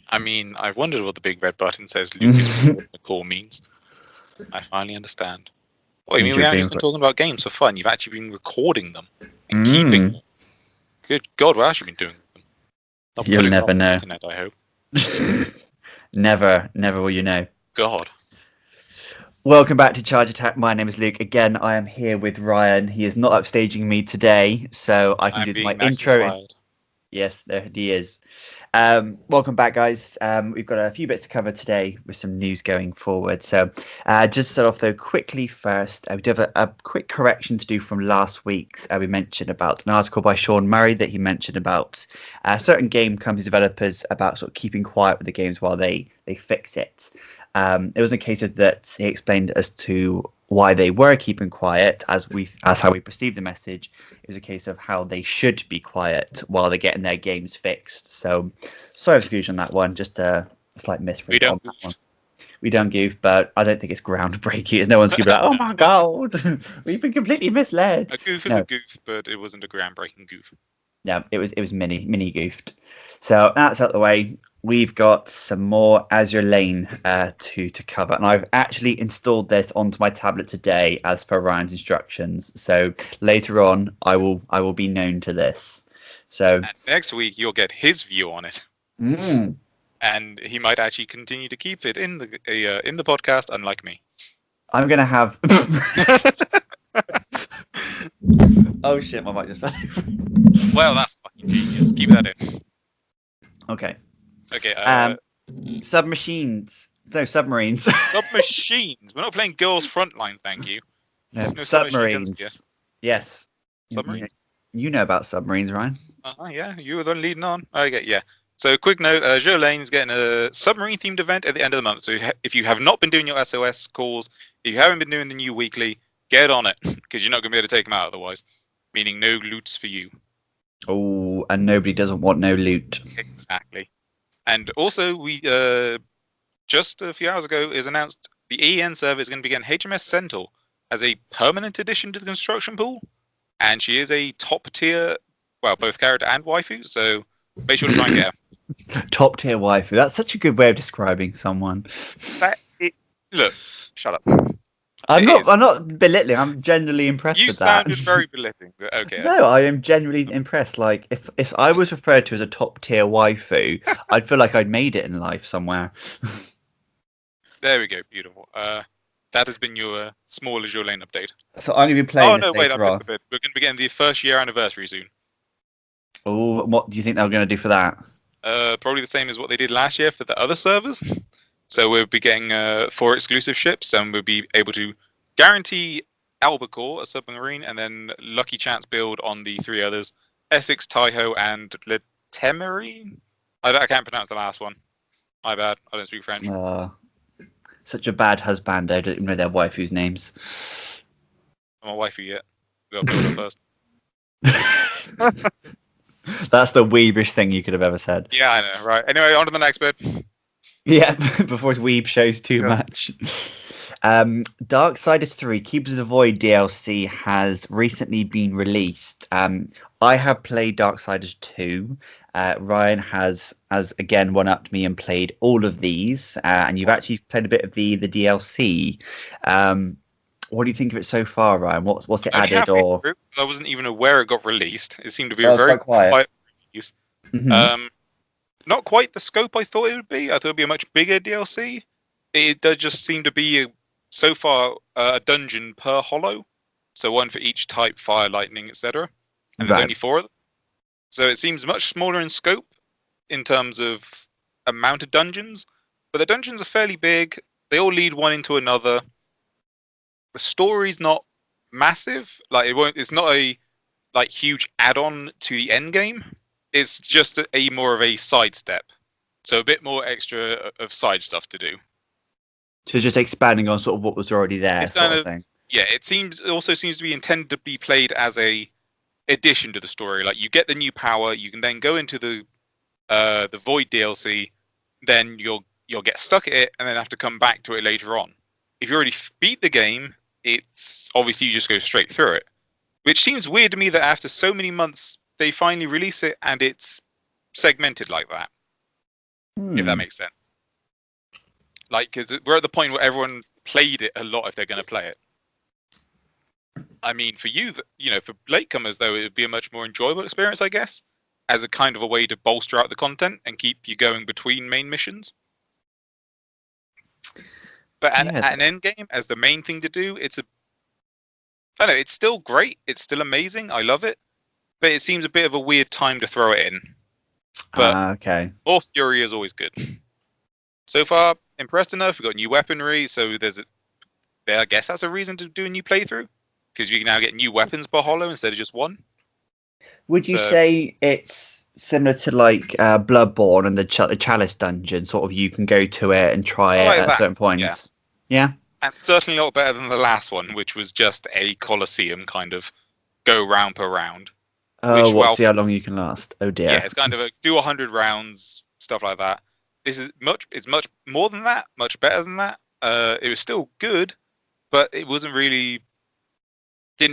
I mean, I wondered what the big red button says Luke is recording the call means. I finally understand. Oh, you mean we haven't just been talking about games for fun? You've actually been recording them and keeping them. Good God, what else have you been doing with them? Not You'll putting them never on the know. internet, I hope. Never will you know. God. Welcome back to Charge Attack. My name is Luke. Again, I am here with Ryan. He is not upstaging me today, so I can I'm do being my nice and intro. quiet. Yes, there he is. Welcome back, guys. We've got a few bits to cover today with some news going forward. So, just to start off though, quickly first, we do have a quick correction to do from last week's. We mentioned about an article by Sean Murray that he mentioned about certain game company developers about sort of keeping quiet with the games while they fix it. It wasn't a case of that he explained as to why they were keeping quiet as how we perceived the message. It was a case of how they should be quiet while they're getting their games fixed. So sorry for confusion on that one, just a slight misread on that one. We don't goof, but I don't think it's groundbreaking. No one's going to be like, oh my god, we've been completely misled. A goof is a goof, but it wasn't a groundbreaking goof. Yeah, it was mini goofed. So that's out of the way. We've got some more Azure Lane to cover, and I've actually installed this onto my tablet today as per Ryan's instructions. So later on, I will be known to this. So and next week you'll get his view on it, and he might actually continue to keep it in the podcast, unlike me. I'm gonna have. Oh shit! My mic just fell. Well, that's fucking genius. Keep that in. Okay. Okay. Submachines. No, submarines. Submachines. We're not playing Girls Frontline, thank you. No, No submarines. Yes. Submarines? You know about submarines, Ryan. Yeah, you were the one leading on. Okay, yeah. So, quick note: Azure Lane is getting a submarine-themed event at the end of the month. So, if you have not been doing your SOS calls, if you haven't been doing the new weekly, get on it because you're not going to be able to take them out otherwise. Meaning, no loots for you. Oh, and nobody doesn't want no loot. Exactly. And also, we just a few hours ago is announced the EN server is going to be getting HMS Centaur as a permanent addition to the construction pool, and she is a top tier, well, both character and waifu. So make sure to try and get her. Top tier waifu. That's such a good way of describing someone. Look, shut up. I'm not belittling. I'm genuinely impressed with that. You sounded very belittling. But okay. No, I am genuinely impressed. Like if I was referred to as a top tier waifu, I'd feel like I'd made it in life somewhere. There we go. Beautiful. That has been your small Azure Lane update. So I'm going to be playing this wait, I later missed on. the bit. We're going to be getting the first year anniversary soon. Oh, what do you think they're going to do for that? Probably the same as what they did last year for the other servers. So we'll be getting 4 exclusive ships, and we'll be able to guarantee Albacore, a submarine, and then Lucky Chance build on the 3 others: Essex, Taiho, and Letemarine. I can't pronounce the last one. My bad. I don't speak French. Such a bad husband. I don't even know their waifu's names. I'm a waifu yet. We gotta build her first. That's the weebish thing you could have ever said. Yeah, I know, right? Anyway, on to the next bit. Yeah, before his weeb shows too much. Darksiders 3 Keepers of the Void DLC has recently been released. I have played Darksiders 2. Ryan has again one-upped me and played all of these. And you've actually played a bit of the DLC. What do you think of it so far, Ryan? What's it added? Or I wasn't even aware it got released. It seemed to be a very quiet release. Mm-hmm. Not quite the scope I thought it would be. I thought it would be a much bigger DLC. It does just seem to be so far a dungeon per hollow, so one for each type: fire, lightning, etc. And there's only 4 of them. So it seems much smaller in scope in terms of amount of dungeons, but the dungeons are fairly big. They all lead one into another. The story's not massive. It's not a huge add-on to the end game. It's just a more of a sidestep. So a bit more extra of side stuff to do. So just expanding on sort of what was already there, sort of thing. Yeah, it also seems to be intended to be played as a addition to the story. Like, you get the new power, you can then go into the Void DLC, then you'll get stuck at it and then have to come back to it later on. If you already beat the game, it's obviously you just go straight through it. Which seems weird to me that after so many months they finally release it and it's segmented like that. if that makes sense. Like, because we're at the point where everyone played it a lot if they're going to play it. I mean, for you, for latecomers, though, it would be a much more enjoyable experience, I guess, as a kind of a way to bolster out the content and keep you going between main missions. But at an end game, as the main thing to do, I don't know, it's still great. It's still amazing. I love it. But it seems a bit of a weird time to throw it in. But okay. more Fury is always good. So far, impressed enough. We've got new weaponry, so I guess that's a reason to do a new playthrough, because you can now get new weapons per holo instead of just one. Would you say it's similar to like Bloodborne and the Chalice dungeon? Sort of, you can go to it and try it at certain points. Yeah. And certainly a lot better than the last one, which was just a Colosseum kind of go round per round. Oh, see how long you can last. Oh dear. Yeah, it's kind of do 100 rounds, stuff like that. It's much more than that, much better than that. It was still good, but it didn't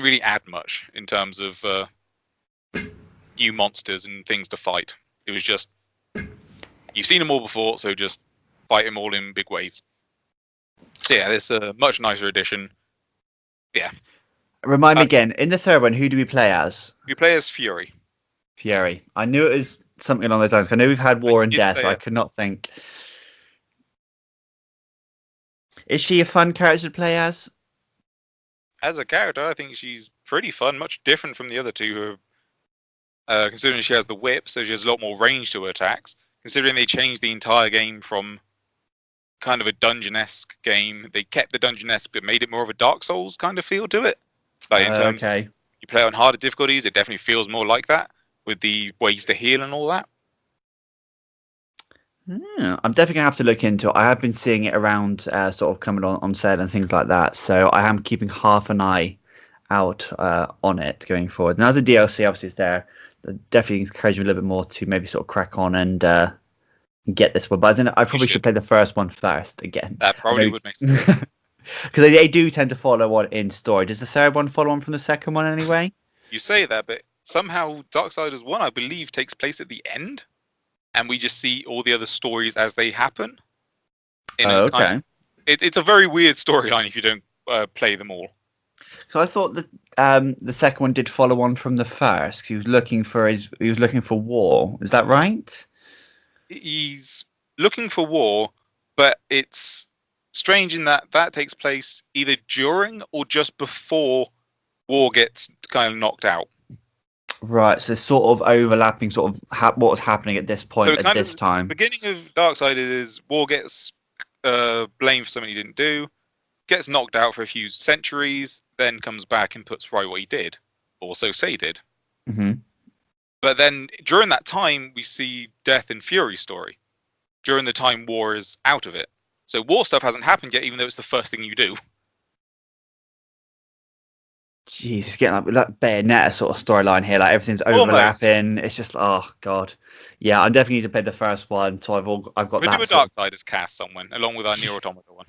really add much in terms of new monsters and things to fight. It was just, you've seen them all before, so just fight them all in big waves. So yeah, it's a much nicer edition. Yeah. Remind me again, in the third one, who do we play as? We play as Fury. Fury. I knew it was something along those lines. I know we've had War and Death. I could not think. Is she a fun character to play as? As a character, I think she's pretty fun, much different from the other two, considering she has the whip, so she has a lot more range to her attacks. Considering they changed the entire game from kind of a dungeon-esque game, they kept the dungeon-esque but made it more of a Dark Souls kind of feel to it. Like in terms of you play on harder difficulties, it definitely feels more like that, with the ways to heal and all that. Yeah, I'm definitely gonna have to look into it. I have been seeing it around, sort of coming on sale and things like that. So I am keeping half an eye out on it going forward. Now the DLC obviously is there. Definitely encourage me a little bit more to maybe sort of crack on and get this one. But I don't know, I probably should play the first one first again. That probably would make sense. Because they do tend to follow on in story. Does the third one follow on from the second one anyway? You say that, but somehow Darksiders 1, I believe, takes place at the end, and we just see all the other stories as they happen. It's a very weird storyline if you don't play them all. So I thought that the second one did follow on from the first. He was looking for war. Is that right? He's looking for war, but it's strange in that takes place either during or just before war gets kind of knocked out. Right, so it's sort of overlapping sort of what was happening at this point at this time. The beginning of Darksiders is war gets blamed for something he didn't do, gets knocked out for a few centuries, then comes back and puts right what he did, or so say did. Mm-hmm. But then during that time, we see Death and Fury story. During the time war is out of it. So war stuff hasn't happened yet, even though it's the first thing you do. Jeez, it's getting like that Bayonetta sort of storyline here. Like everything's overlapping. Almost. It's just, oh god, yeah. I definitely need to play the first one. So I've got that. We'll do a Darksiders cast someone along with our Nier Automata one.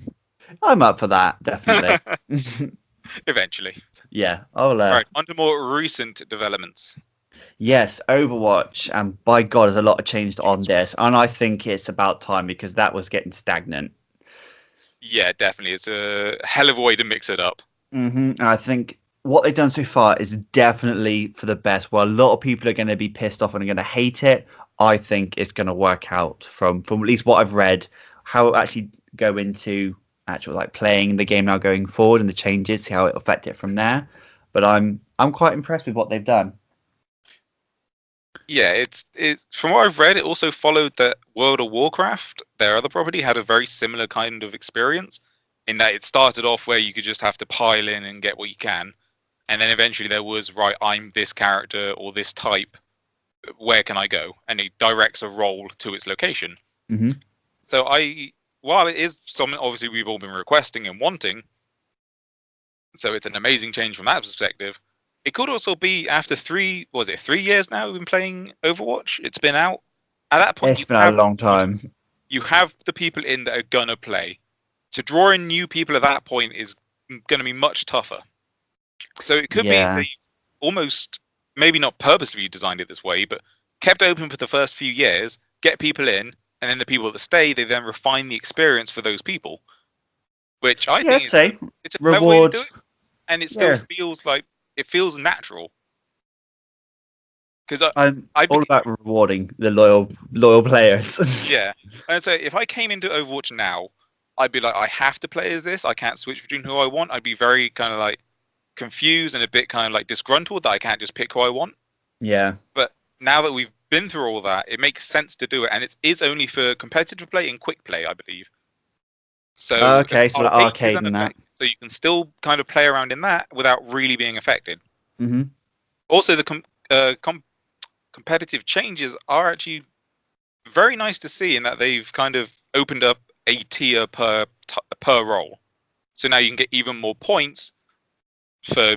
I'm up for that, definitely. Eventually. Yeah. Right, on to more recent developments. Yes, Overwatch, and by God, there's a lot of change on this, and I think it's about time because that was getting stagnant. Yeah, definitely. It's a hell of a way to mix it up. Mm-hmm. And I think what they've done so far is definitely for the best. While a lot of people are going to be pissed off and are going to hate it, I think it's going to work out from at least what I've read, how it actually go into actual like playing the game now going forward and the changes, see how it affect it from there. But I'm quite impressed with what they've done. Yeah, it's from what I've read, it also followed that World of Warcraft, their other property, had a very similar kind of experience in that it started off where you could just have to pile in and get what you can. And then eventually there was, right, I'm this character or this type, where can I go? And it directs a role to its location. Mm-hmm. So while it is something obviously we've all been requesting and wanting, so it's an amazing change from that perspective, it could also be after 3 years now we've been playing Overwatch? It's been out. At that point, it's been a long time. You have the people in that are gonna play. To draw in new people at that point is going to be much tougher. So it could be they almost, maybe not purposely designed it this way, but kept open for the first few years, get people in, and then the people that stay, they then refine the experience for those people, which I Yeah, I'd think say it's a clever way to reward. do it, and it still Yeah, feels like it feels natural. Because I'm I all believe, about rewarding the loyal players. yeah, and so if I came into Overwatch now, I'd be like, I have to play as this. I can't switch between who I want. I'd be very kind of like confused and a bit kind of like disgruntled that I can't just pick who I want. Yeah. But now that we've been through all that, it makes sense to do it, and it is only for competitive play and quick play, I believe. So Okay, so like arcade is arcade and that. unaffected, so you can still kind of play around in that without really being affected. Hmm. Also, the competitive changes are actually very nice to see in that they've kind of opened up a tier per role. So now you can get even more points for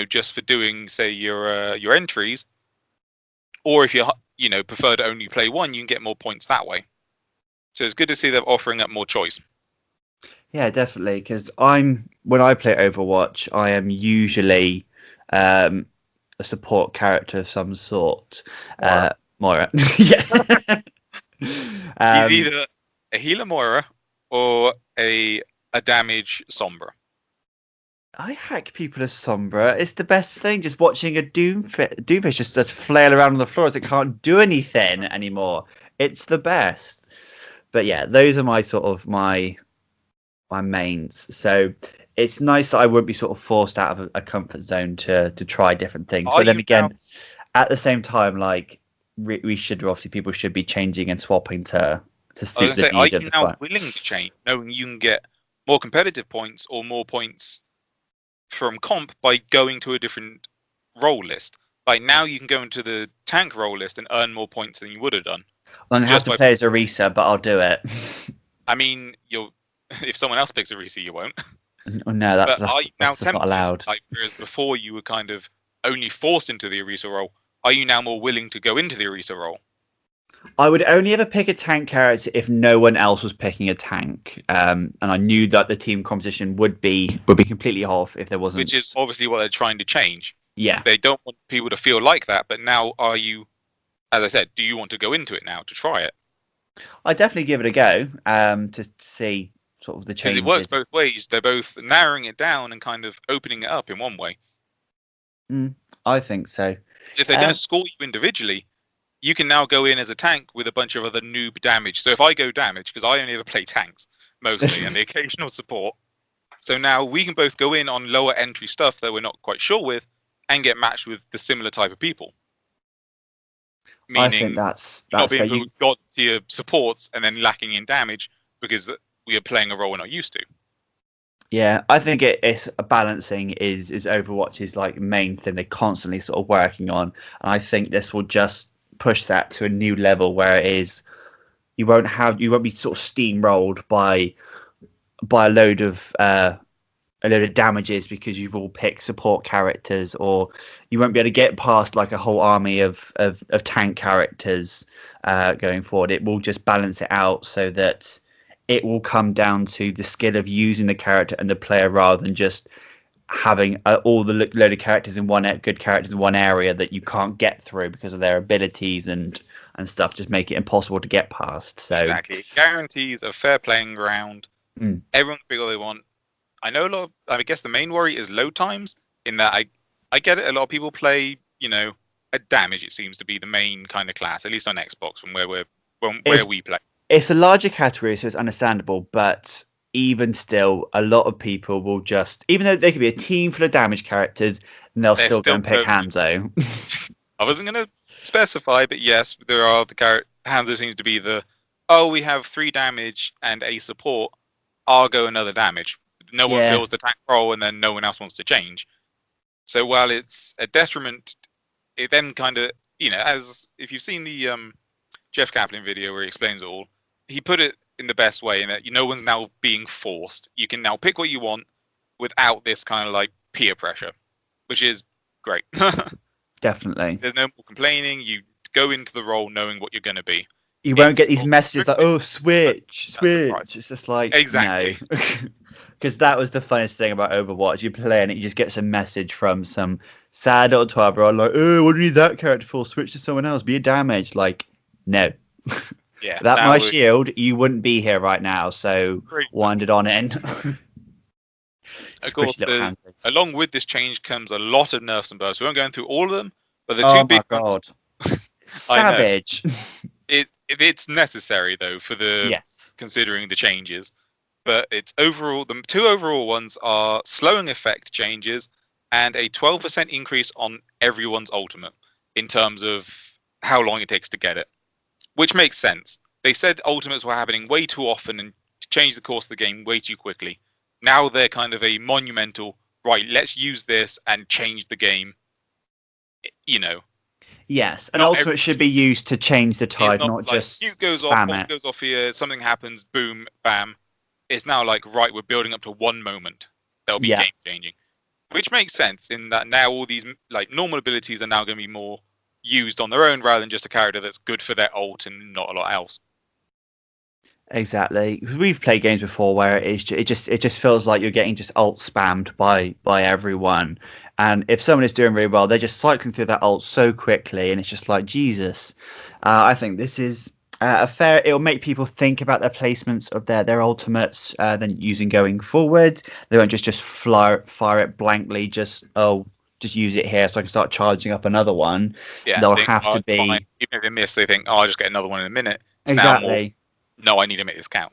just for doing say your entries, or if you prefer to only play one, you can get more points that way. So it's good to see them offering up more choice. Yeah, definitely. Because when I play Overwatch, I am usually um, a support character of some sort. Moira. Moira. Yeah. He's um, either a healer Moira or a damage Sombra. I hack people as Sombra. It's the best thing. Just watching a Doomfish just flail around on the floor as it can't do anything anymore. It's the best. But yeah, those are my sort of my mains. So it's nice that I won't be sort of forced out of a comfort zone to try different things. Are But then you now? again, at the same time, like we should obviously people should be changing and swapping to I was suit gonna the say, are need of you the now fight. willing to change, knowing you can get more competitive points or more points from comp by going to a different role list? Like now, you can go into the tank role list and earn more points than you would have done I'm gonna have just to by. play as Orisa, but I'll do it. I mean, you'll if someone else picks a Reese, you won't. Oh, no, But are you now that's not tempted? allowed. Like whereas before you were kind of only forced into the Orisa role, are you now more willing to go into the Orisa role? I would only ever pick a tank character if no one else was picking a tank, and I knew that the team competition would be completely off if there Which wasn't. is obviously what they're trying to change. Yeah, They don't want people to feel like that. But now, are you, as I said, do you want to go into it now to try it? I definitely give it a go to see sort of the Because it works changes. both ways. They're both narrowing it down and kind of opening it up in one way. I think so. So if they're going to score you individually, you can now go in as a tank with a bunch of other noob damage. So if I go damage, because I only ever play tanks mostly and the occasional support, so now we can both go in on lower entry stuff that we're not quite sure with and get matched with the similar type of people. I think Meaning you're not that's fair. being god tier supports and then lacking in damage because we are playing a role we're not used to. Yeah, I think it's a balancing is Overwatch's like main thing they're constantly sort of working on, and I think this will just push that to a new level where it is you won't be sort of steamrolled by a load of damages because you've all picked support characters, or you won't be able to get past like a whole army of tank characters going forward. It will just balance it out so that it will come down to the skill of using the character and the player rather than just having all the load of characters in good characters in one area that you can't get through because of their abilities and stuff. Just make it impossible to get past. So Exactly. It guarantees a fair playing ground. mm, Everyone can pick what they want. I know a lot of, I guess the main worry is load times, in that I get it, a lot of people play, a damage, it seems to be the main kind of class, at least on Xbox from where it's we play. it's a larger category, so it's understandable. But even still, a lot of people will just, even though they could be a team full of damage characters, and they'll They're still go still and pick going. Hanzo. I wasn't going to specify, but yes, there are the character. Hanzo seems to be oh, we have 3 damage and a support. I'll go another damage. No one Yeah, fills the tank role, and then no one else wants to change. So while it's a detriment, it then kind of, as if you've seen the Jeff Kaplan video where he explains it all, he put it in the best way in that no one's now being forced. You can now pick what you want without this kind of like peer pressure, which is great. definitely. There's no more complaining. You go into the role knowing what you're going to be. You won't get It's these messages like, "Oh, but switch, that's the price. switch." It's just like no, Exactly. because that was the funniest thing about Overwatch. You play and you just get some message from some sad old 12-year-old like, "Oh, what do you need that character for? Switch to someone else. Be a damage." Like, no. Yeah. Without Now my we're shield, you wouldn't be here right now. So pretty much. wandered on in. Of course, Squishy little hands. along with this change comes a lot of nerfs and buffs. We won't go into all of them, but the two Oh my big ones. god. I know Savage. it's necessary though for the Yes. considering the changes. But it's overall the two overall ones are slowing effect changes and a 12% increase on everyone's ultimate in terms of how long it takes to get it, which makes sense. They said ultimates were happening way too often and changed the course of the game way too quickly. Now they're kind of a monumental, right, let's use this and change the game. You know, Yes. An not ultimate should be used to change the it's tide, not not like just nuke goes off, spam bomb it. goes off here, something happens, boom, bam. It's now like, right, we're building up to one moment that'll be Yeah. game changing, which makes sense in that now all these like normal abilities are now going to be more used on their own rather than just a character that's good for their ult and not a lot else. Exactly. We've played games before where it just feels like you're getting just ult spammed by everyone, and if someone is doing really well, they're just cycling through that ult so quickly, and it's just like Jesus. I think this is a fair. It'll make people think about their placements of their ultimates, then using going forward. They won't just fire it blankly. Just use it here so I can start charging up another one. Yeah, and They'll think, have oh, to it's fine. be Even if they miss, they think, oh, I'll just get another one in a minute. It's now more, exactly. no, I need to make this count.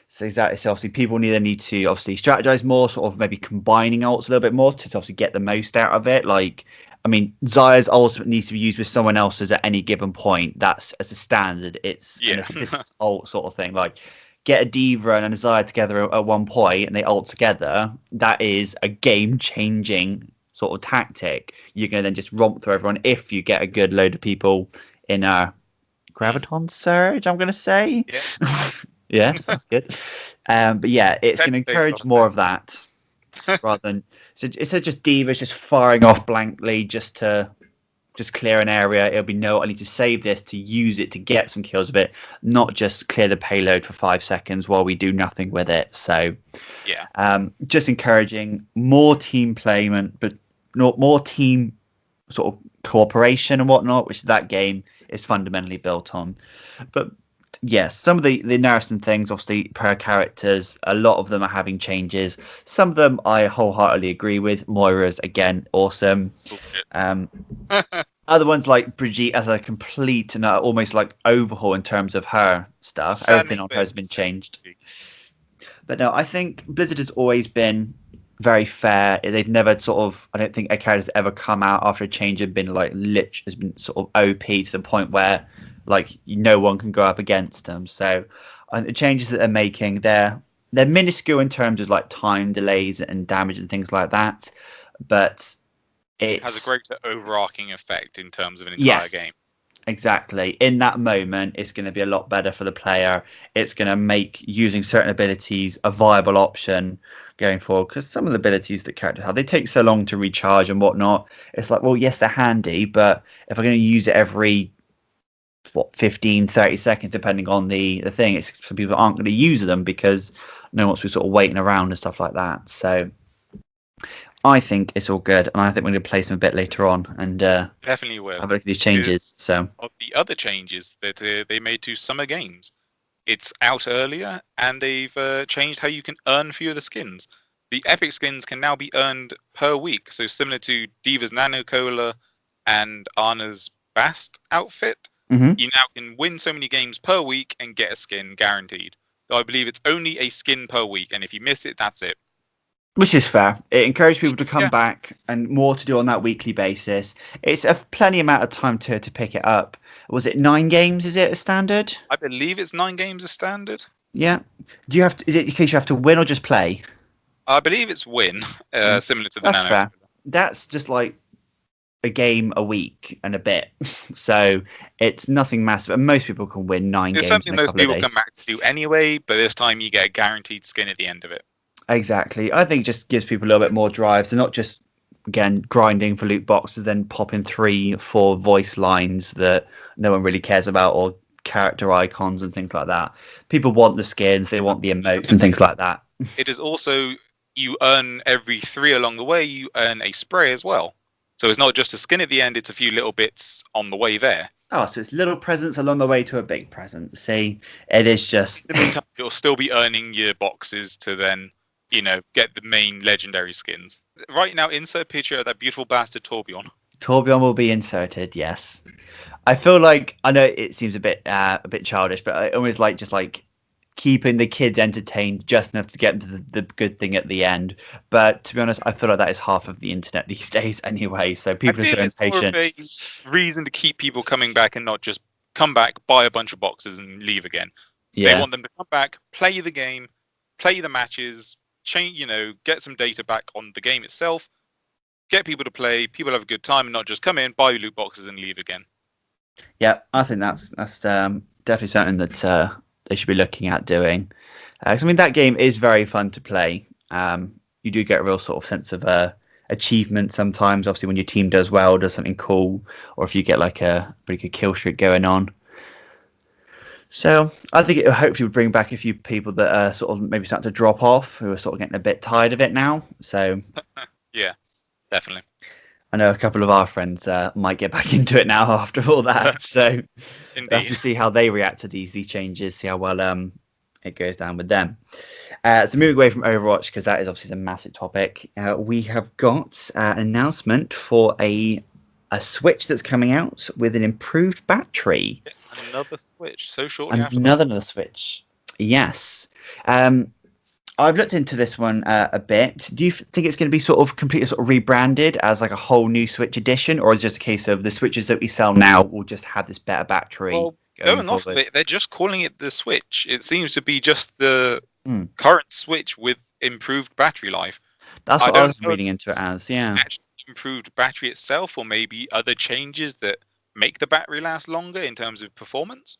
So exactly. So obviously people need to obviously strategize more, sort of maybe combining ults a little bit more to obviously get the most out of it. Like, I mean, Zaya's ultimate needs to be used with someone else's at any given point. That's as a standard. It's an Yeah. assist ult sort of thing. Like, get a Diva and a Zaya together at one point and they ult together. That is a game changing sort of tactic. You're going to then just romp through everyone if you get a good load of people in a graviton surge, I'm going to say. Yeah. Yeah, that's good. But yeah, it's going to Technically, it's not encourage a more of that rather than so instead of just divas just firing off blankly just to just clear an area. It'll be no, I need to save this to use it to get some kills with it, not just clear the payload for 5 seconds while we do nothing with it. So yeah. just encouraging more team playment, but not more team sort of cooperation and whatnot, which that game is fundamentally built on. But yes, some of the narrative things, obviously, per characters, a lot of them are having changes. Some of them I wholeheartedly agree with. Moira's, again, awesome. Bullshit. Other ones like Brigitte as a complete and almost like overhaul in terms of her stuff. Everything Sadly, on her but has been changed. But no, I think Blizzard has always been very fair. They've never sort of, I don't think a character's ever come out after a change and been like has been sort of OP to the point where like no one can go up against them. So the changes that they're making, they're minuscule in terms of like time delays and damage and things like that. But it has a it's greater overarching effect in terms of an entire game. yes, exactly. In that moment, it's going to be a lot better for the player. It's going to make using certain abilities a viable option going forward because some of the abilities that characters have, they take so long to recharge and whatnot. It's like, well, yes, they're handy, but if I'm going to use it every 15, 30 seconds, depending on the thing, it's some people aren't going to use them because no one wants to be sort of waiting around and stuff like that. So I think it's all good, and I think we're going to play some a bit later on and Definitely will. have a look at these changes. So Of the other changes that they made to summer games, it's out earlier, and they've changed how you can earn for the skins. The epic skins can now be earned per week, so similar to Diva's Nano Cola and Anna's Bast outfit. mhm. You now can win so many games per week and get a skin guaranteed. So I believe it's only a skin per week, and if you miss it, that's it. Which is fair. It encouraged people to come Yeah, back and more to do on that weekly basis. It's a plenty amount of time to pick it up. Was it 9 games? Is it a standard? I believe it's 9 games as standard. Yeah. Do you have to? Is it the case you have to win or just play? I believe it's win, Win. similar to the That's Nano. fair. That's just like a game a week and a bit. So it's nothing massive. And most people can win 9 It's games in something a most couple of people come days. back to do anyway, but this time you get a guaranteed skin at the end of it. Exactly. I think it just gives people a little bit more drive. So not just again grinding for loot boxes, then popping 3, 4 voice lines that no one really cares about or character icons and things like that. People want the skins, they want the emotes and things like that. It is also, you earn every 3 along the way, you earn a spray as well. So it's not just a skin at the end, it's a few little bits on the way there. Oh, so it's little presents along the way to a big present. See, it is just. In the meantime, you'll still be earning your boxes to then, get the main legendary skins. Right now, insert a picture of that beautiful bastard Torbjorn. Torbjorn will be inserted. Yes, I feel like I know it seems a bit childish, but I always like just like keeping the kids entertained just enough to get the good thing at the end. But to be honest, I feel like that is half of the internet these days anyway. So I people are feel so it's more of impatient. a reason to keep people coming back and not just come back, buy a bunch of boxes, and leave again. They Yeah. want them to come back, play the game, play the matches, change, get some data back on the game itself, get people to play, people have a good time, and not just come in, buy loot boxes, and leave again. Yeah, I think that's definitely something that they should be looking at doing. 'Cause, I mean, that game is very fun to play. You do get a real sort of sense of achievement sometimes. Obviously, when your team does well, does something cool, or if you get like a pretty good kill streak going on. So I think it hopefully would bring back a few people that are sort of maybe starting to drop off, who are sort of getting a bit tired of it now. So Yeah, definitely. I know a couple of our friends might get back into it now after all that. So we'll have to Indeed. see how they react to these changes, see how well it goes down with them. So moving away from Overwatch, because that is obviously a massive topic, we have got an announcement for a Switch that's coming out with an improved battery. Another Switch so shortly after the Another Switch. Yes. Um, I've looked into this one a bit. Do you think it's going to be sort of completely sort of rebranded as like a whole new Switch edition, or is it just a case of the Switches that we sell now will just have this better battery Well, going going off of forward? it, they're just calling it the Switch. It seems to be just the Hmm. current Switch with improved battery life. That's I what I don't was know if reading into it it's as. Yeah. actually improved battery itself or maybe other changes that make the battery last longer in terms of performance.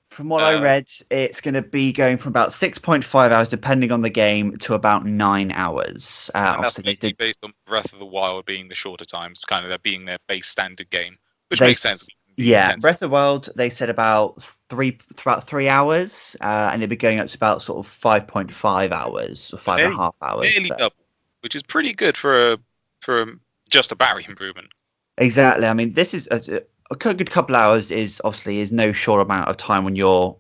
From what I Uh, read, it's going to be going from about 6.5 hours, depending on the game, to about 9 hours. and that's Obviously, they mostly did. based on Breath of the Wild being the shorter times, kind of that being their base standard game, which They, makes sense. s- The yeah, intensive, Breath of the Wild. They said about 3 hours, and it'd be going up to about sort of 5.5 hours or so five and a half hours. nearly So double, which is pretty good for just a battery improvement. exactly. I mean, this is a good couple hours. Is obviously is no short amount of time when you're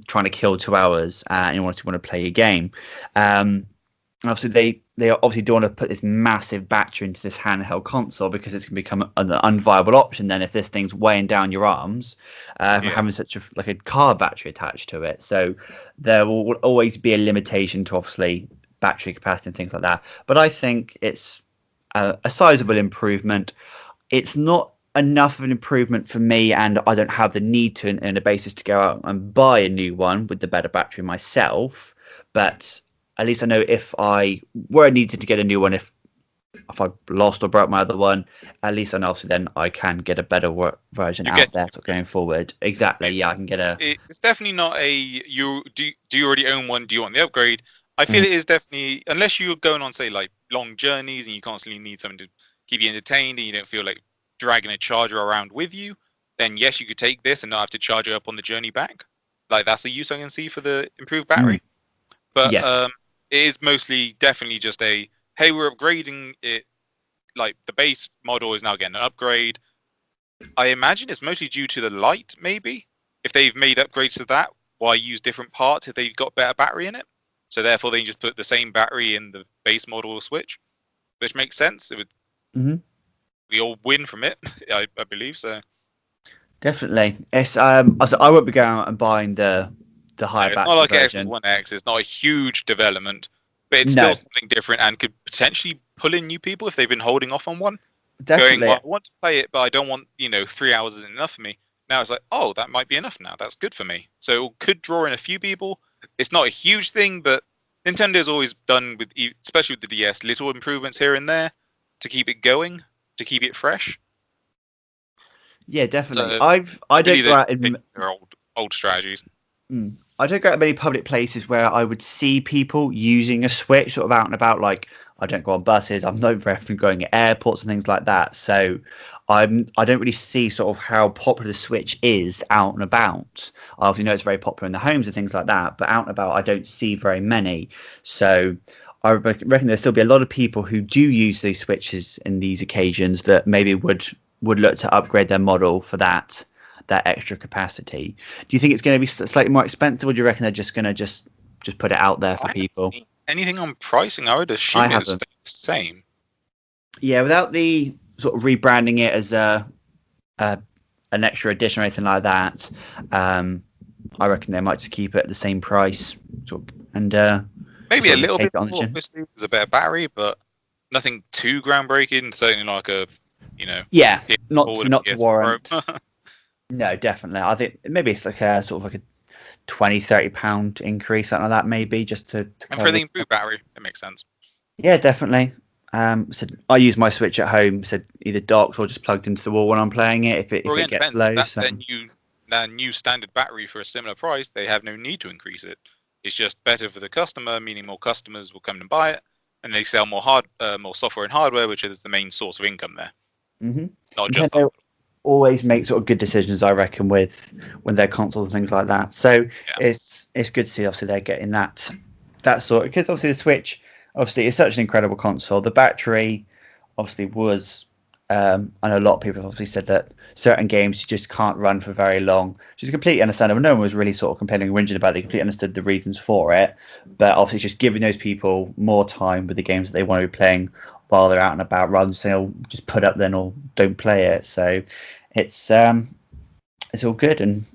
trying to kill 2 hours and you want to play your game. Um, Obviously they obviously don't want to put this massive battery into this handheld console because it's going to become an unviable option then if this thing's weighing down your arms from Yeah. having such a like a car battery attached to it. So there will always be a limitation to obviously battery capacity and things like that. But I think it's a sizable improvement. It's not enough of an improvement for me, and I don't have the need to and a basis to go out and buy a new one with the better battery myself. But at least I know if I were needed to get a new one, if I lost or broke my other one, at least I know obviously then I can get a better version You out get there. So going forward, exactly, it, yeah, I can get a. it's definitely not a do you already own one? Do you want the upgrade? I feel Mm, it is definitely unless you're going on say like long journeys and you constantly need something to keep you entertained and you don't feel like dragging a charger around with you, then yes, you could take this and not have to charge it up on the journey back. Like that's the use I can see for the improved mm, battery. But yes. it is mostly definitely just a hey, we're upgrading it. Like the base model is now getting an upgrade. I imagine it's mostly due to the light, maybe. If they've made upgrades to that, why use different parts if they've got better battery in it? So therefore, they can just put the same battery in the base model Switch, which makes sense. It would Hmm. we all win from it, I believe. So Definitely. It's so I won't be going out and buying the no, higher it's not battery like Xbox version. One X. It's not a huge development, but it's still No, something different and could potentially pull in new people if they've been holding off on one. Going, definitely. well, I want to play it, but I don't want, 3 hours isn't enough for me. Now it's like, oh, that might be enough now. That's good for me. So it could draw in a few people. It's not a huge thing, but Nintendo's always done with, especially with the DS, little improvements here and there to keep it going, to keep it fresh. Yeah, definitely. So I I don't believe go they out take in their old strategies. I don't go to many public places where I would see people using a Switch sort of out and about. Like I don't go on buses. I'm not very often going at airports and things like that. So I don't really see sort of how popular the Switch is out and about. I obviously know it's very popular in the homes and things like that, but out and about I don't see very many. So I reckon there'll still be a lot of people who do use these Switches in these occasions that maybe would look to upgrade their model for that. that extra capacity. Do you think it's going to be slightly more expensive, or do you reckon they're just going to just put it out there for I people? haven't seen anything on pricing. I would assume I it would haven't. stay the same. Yeah, without the sort of rebranding it as an extra edition or anything like that, I reckon they might just keep it at the same price, and Maybe sort a of just little take bit it on the more, chin. obviously. There's a better battery, but nothing too groundbreaking. Certainly like a, Yeah, PS4 with a not to PS4 warrant. Pro. No, definitely. I think maybe it's like a sort of like a 20-30 pound increase, something like that, maybe just to And for cover. the improved battery, it makes sense. Yeah, definitely. So I use my Switch at home, so either docked or just plugged into the wall when I'm playing it. If Or it again, gets depends. If low, that's so their new standard battery for a similar price, they have no need to increase it. It's just better for the customer, meaning more customers will come and buy it, and they sell more software and hardware, which is the main source of income there. hmm Not just Nintendo always make sort of good decisions, I reckon, with when their consoles and things like that. So yeah. it's good to see obviously they're getting that sort, because obviously the Switch obviously is such an incredible console. The battery obviously was I know a lot of people have obviously said that certain games you just can't run for very long, which is completely understandable. No one was really sort of complaining and whinging about it. They completely understood the reasons for it, but obviously it's just giving those people more time with the games that they want to be playing while they're out and about, rather than saying, "Oh, just put up then or don't play it." So it's all good, and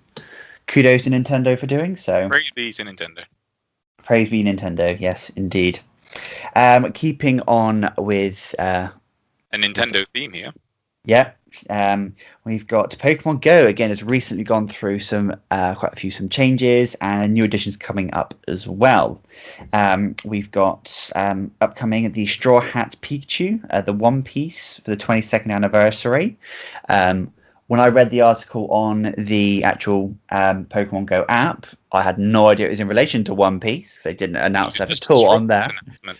kudos to Nintendo for doing so. Praise be to Nintendo. Praise be Nintendo, yes, indeed. Keeping on with A Nintendo theme here. yeah, we've got Pokemon Go again. Has recently gone through quite a few changes and new additions coming up as well. We've got upcoming the Straw Hat Pikachu, the One Piece for the 22nd anniversary. When I read the article on the actual Pokemon Go app, I had no idea it was in relation to One Piece. They didn't announce that Just at a all straw on there. announcement.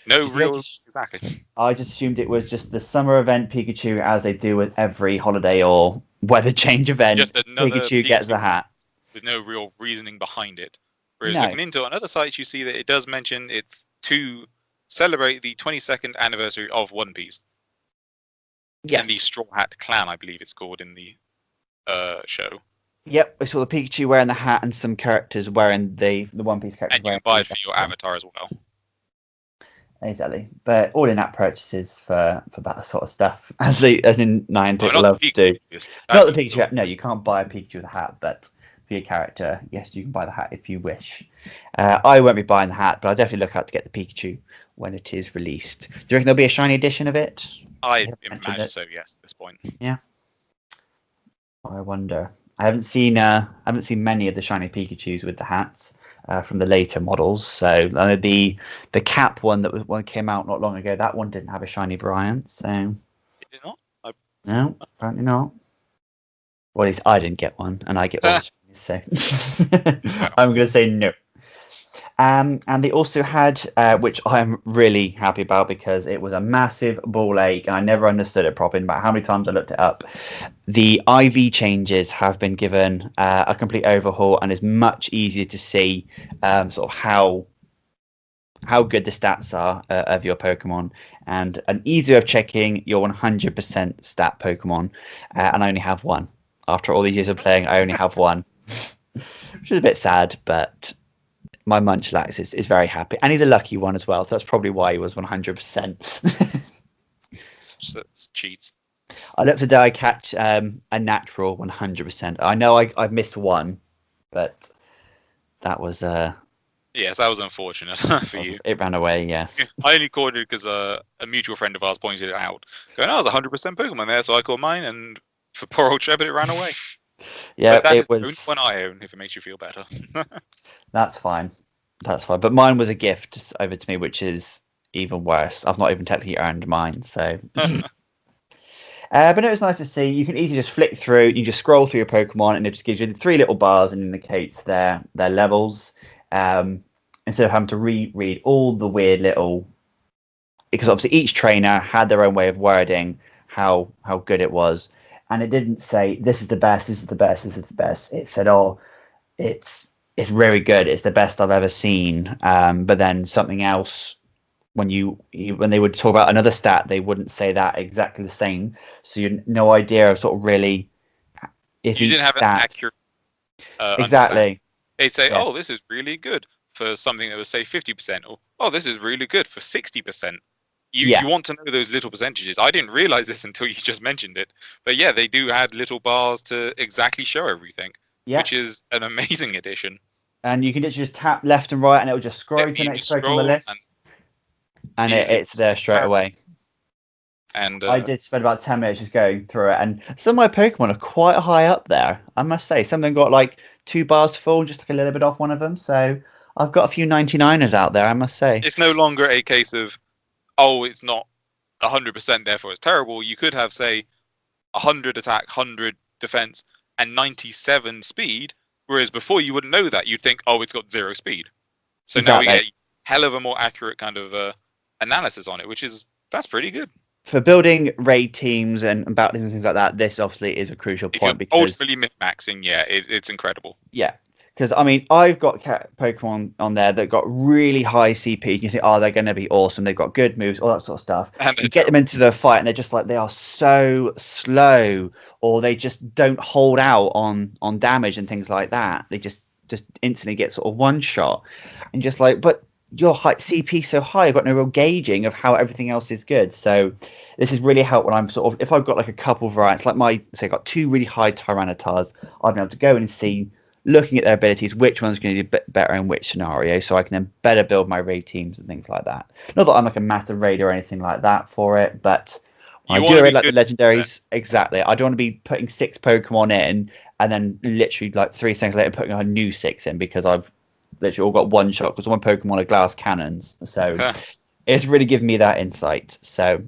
No Just, yeah, real exactly. I just assumed it was just the summer event Pikachu, as they do with every holiday or weather change event. Just another Pikachu gets Pikachu a hat. with no real reasoning behind it. Whereas No. looking into it on other sites, you see that it does mention it's to celebrate the 22nd anniversary of One Piece and the Yes. Straw Hat Clan, I believe it's called in the show. Yep. We saw the Pikachu wearing the hat and some characters wearing the One Piece characters And you can wearing buy the it for your event. avatar as well. Exactly. But all in-app purchases for that sort of stuff, as in Niantic Not loves the to do. Pikachu. Not the Pikachu. No, you can't buy a Pikachu with a hat, but for your character, yes, you can buy the hat if you wish. I won't be buying the hat, but I'll definitely look out to get the Pikachu when it is released. Do you reckon there'll be a shiny edition of it? I They haven't mentioned imagine it. so, yes, at this point. Yeah. I wonder. I haven't seen many of the shiny Pikachu's with the hats from the later models. So I know the cap one one came out not long ago. That one didn't have a shiny variant. So Did it not? no, apparently not. Well, at least I didn't get one, and I get all the shinies. So Well, I'm going to say no. And they also had, which I'm really happy about because it was a massive ball ache, and I never understood it properly. About how many times I looked it up. The IV changes have been given a complete overhaul, and is much easier to see sort of how good the stats are of your Pokemon, and an easier of checking your 100% stat Pokemon. And I only have one. After all these years of playing, I only have one, which is a bit sad, but my Munchlax is very happy, and he's a lucky one as well. So that's probably why he was 100%. it's cheats. I looked today. I catch a natural 100%. I know I've missed one, but that was Yes, that was unfortunate for you. it ran away. Yes. I only called it because a mutual friend of ours pointed it out. Going, oh, there's 100% Pokemon there, so I called mine, and for poor old Shepard, it ran away. Yeah, But that it is the only was. one I own, if it makes you feel better. That's fine. That's fine. But mine was a gift over to me, which is even worse. I've not even technically earned mine, so. But it was nice to see. You can easily just flick through. You just scroll through your Pokemon, and it just gives you the three little bars and indicates their levels. Instead of having to reread all the weird little, because obviously each trainer had their own way of wording how good it was, and it didn't say this is the best, this is the best, this is the best. It said, oh, it's very good. It's the best I've ever seen. But then something else, when when they would talk about another stat, they wouldn't say that exactly the same. So you had no idea of sort of really if You each didn't have an stat accurate understanding. exactly. They'd say, Yeah. "Oh, this is really good for something that was say 50%," or "Oh, this is really good for 60%." You want to know those little percentages. I didn't realize this until you just mentioned it. But yeah, they do add little bars to exactly show everything, Yeah. which is an amazing addition. And you can literally just tap left and right, and it'll just scroll to the You next just Pokemon on the scroll list, and and easily it's there straight away. And I did spend about 10 minutes just going through it, and some of my Pokemon are quite high up there, I must say. Some of them got like 2 bars full, just like a little bit off one of them. So I've got a few 99ers out there, I must say. it's no longer a case of, oh, it's not 100%, therefore it's terrible. You could have, say, 100 attack, 100 defense, and 97 speed, whereas before you wouldn't know that. You'd think, oh, it's got 0 speed. So now we Exactly. get a hell of a more accurate kind of analysis on it, that's pretty good. For building raid teams and battles and things like that, this obviously is a crucial If you're point because ultimately min-maxing, yeah, it's incredible. yeah, because I mean I've got Pokemon on there that got really high CP. And you think, oh, they're going to be awesome. They've got good moves, all that sort of stuff. And You get them into the fight, and they're just like they are so slow, or they just don't hold out on damage and things like that. They just instantly get sort of one shot, and just like, but your CP so high, I've got no real gauging of how everything else is good. So this has really helped when I'm sort of if I've got like a couple variants, like I've got 2 really high Tyrannotars, I've been able to go in and see, looking at their abilities, which one's going to do better in which scenario, so I can then better build my raid teams and things like that. Not that I'm like a massive raider or anything like that for it, but when I do raid like the legendaries, exactly. I don't want to be putting 6 Pokemon in and then literally like 3 seconds later putting a new 6 in because I've literally all got one shot because all my Pokemon are glass cannons. So it's really given me that insight. So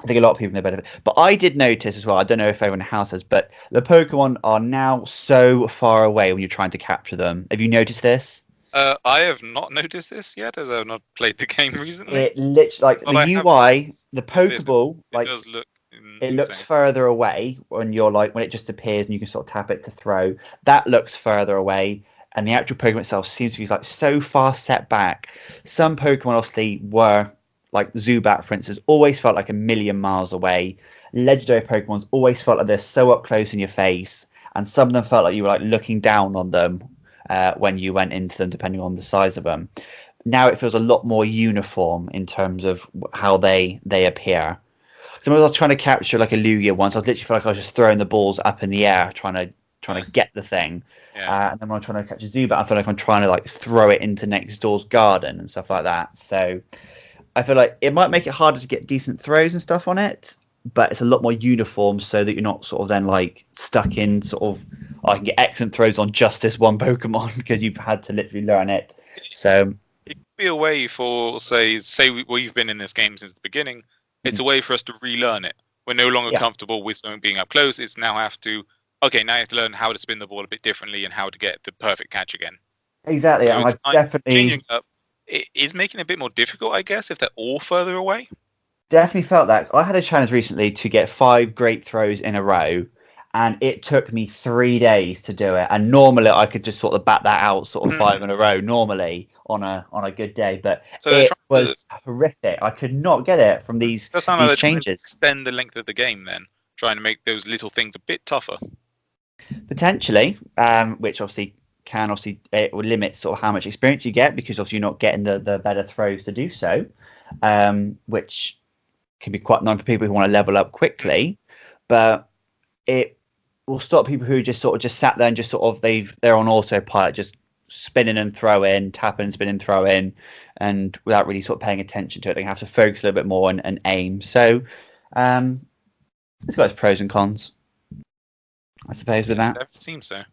I think a lot of people know better. But I did notice as well, I don't know if everyone else has, but the Pokemon are now so far away when you're trying to capture them. Have you noticed this? I have not noticed this yet, as I've not played the game recently. It literally, like the UI, the Pokeball, like it does look it looks further away when you're like when it just appears and you can sort of tap it to throw. That looks further away, and the actual Pokemon itself seems to be like so far set back. Some Pokemon obviously were like Zubat, for instance, always felt like a million miles away. Legendary Pokemon's always felt like they're so up close in your face, and some of them felt like you were like looking down on them when you went into them, depending on the size of them. Now it feels a lot more uniform in terms of how they appear. So I was trying to capture like a Lugia once. I was literally feel like I was just throwing the balls up in the air, trying to get the thing. And then when I'm trying to catch a Zubat, I feel like I'm trying to like throw it into next door's garden and stuff like that. So I feel like it might make it harder to get decent throws and stuff on it, but it's a lot more uniform so that you're not sort of then like stuck in sort of, oh, I can get excellent throws on just this one Pokemon because you've had to literally learn it. So it could be a way for say we've been in this game since the beginning. It's a way for us to relearn it. We're no longer comfortable with something being up close. It's now now you have to learn how to spin the ball a bit differently and how to get the perfect catch again. Exactly, So and I definitely changing up. It is making it a bit more difficult, I guess, if they're all further away. Definitely felt that. I had a challenge recently to get 5 great throws in a row, and it took me 3 days to do it. And normally I could just sort of bat that out, sort of 5 in a row, normally on a good day. But so it was horrific. I could not get it from these changes. Extend the length of the game, then trying to make those little things a bit tougher. Potentially, which obviously it will limit sort of how much experience you get because obviously you're not getting the better throws to do so, which can be quite annoying for people who want to level up quickly, but it will stop people who just sat there and just sort of they're on autopilot, just spinning and throwing, tapping and spinning, throwing, and without really sort of paying attention to it. They have to focus a little bit more and aim. So it's got its pros and cons, I suppose, with that. It seems so.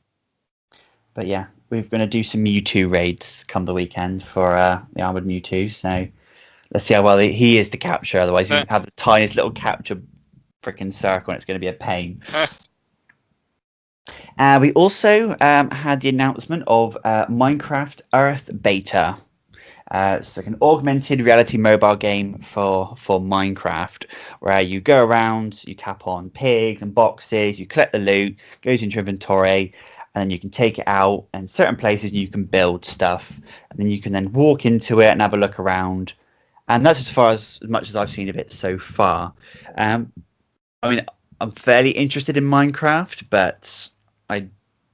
But yeah, we're going to do some Mewtwo raids come the weekend for the Armored Mewtwo. So let's see how well he is to capture. Otherwise, he'll have the tiniest little capture freaking circle, and it's going to be a pain. We also had the announcement of Minecraft Earth Beta. It's like an augmented reality mobile game for Minecraft, where you go around, you tap on pigs and boxes, you collect the loot, goes into your inventory, and then you can take it out, and certain places you can build stuff, and then you can then walk into it and have a look around. And that's as much as I've seen of it so far. I mean, I'm fairly interested in Minecraft, but I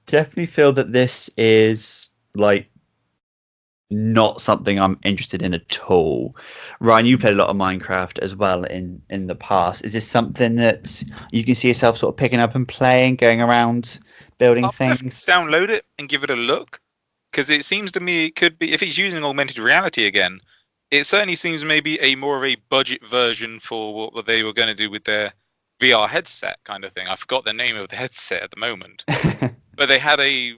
definitely feel that this is like not something I'm interested in at all. Ryan, you played a lot of Minecraft as well in the past. Is this something that you can see yourself sort of picking up and playing, going around building I'll definitely things? download it and give it a look, because it seems to me it could be, if it's using augmented reality again, it certainly seems maybe a more of a budget version for what they were going to do with their VR headset kind of thing. I forgot the name of the headset at the moment, but they had a